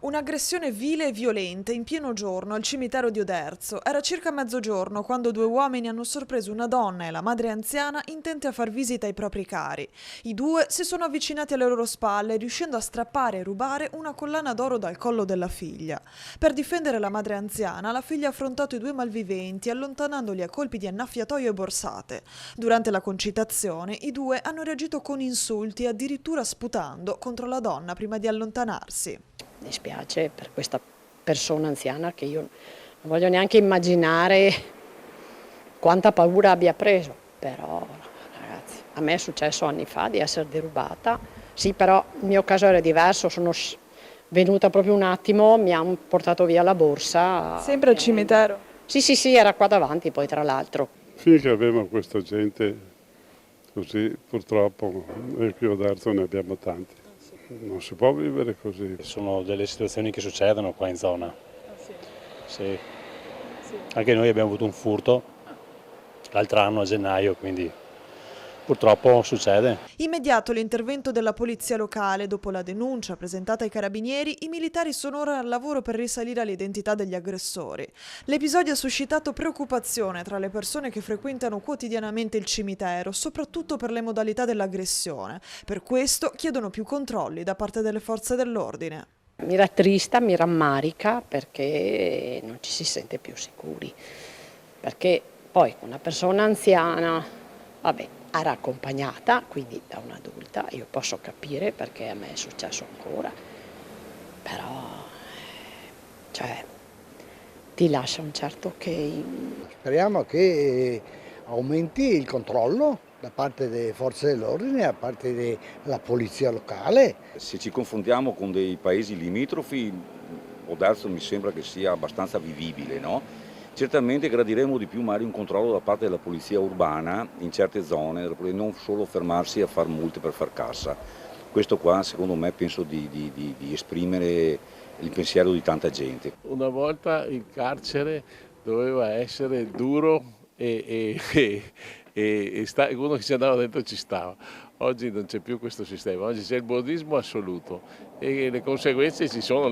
Un'aggressione vile e violenta in pieno giorno al cimitero di Oderzo. Era circa mezzogiorno quando due uomini hanno sorpreso una donna e la madre anziana intenti a far visita ai propri cari. I due si sono avvicinati alle loro spalle, riuscendo a strappare e rubare una collana d'oro dal collo della figlia. Per difendere la madre anziana, la figlia ha affrontato i due malviventi, allontanandoli a colpi di annaffiatoio e borsate. Durante la concitazione, i due hanno reagito con insulti e addirittura sputando contro la donna prima di allontanarsi. Mi spiace per questa persona anziana che io non voglio neanche immaginare quanta paura abbia preso, però ragazzi, a me è successo anni fa di essere derubata, sì, però il mio caso era diverso, sono venuta proprio un attimo, mi hanno portato via la borsa. Sempre al cimitero? Sì, era qua davanti poi tra l'altro. Finché abbiamo questa gente così, purtroppo, e qui a Oderzo ne abbiamo tanti. Non si può vivere così. Sono delle situazioni che succedono qua in zona. Sì. Anche noi abbiamo avuto un furto l'altro anno a gennaio, quindi purtroppo succede. Immediato l'intervento della polizia locale. Dopo la denuncia presentata ai carabinieri, i militari sono ora al lavoro per risalire all'identità degli aggressori. L'episodio ha suscitato preoccupazione tra le persone che frequentano quotidianamente il cimitero, soprattutto per le modalità dell'aggressione. Per questo chiedono più controlli da parte delle forze dell'ordine. Mi rattrista, mi rammarica perché non ci si sente più sicuri, perché poi una persona anziana, vabbè, era accompagnata, quindi da un'adulta, io posso capire perché a me è successo ancora, però cioè, ti lascia un certo che... Speriamo che aumenti il controllo da parte delle forze dell'ordine, da parte della polizia locale. Se ci confrontiamo con dei paesi limitrofi, Oderzo mi sembra che sia abbastanza vivibile, no? Certamente gradiremo di più magari un controllo da parte della polizia urbana in certe zone, non solo fermarsi a far multe per far cassa. Questo qua secondo me penso di esprimere il pensiero di tanta gente. Una volta il carcere doveva essere duro e uno che ci andava dentro ci stava. Oggi non c'è più questo sistema, oggi c'è il buonismo assoluto e le conseguenze ci sono.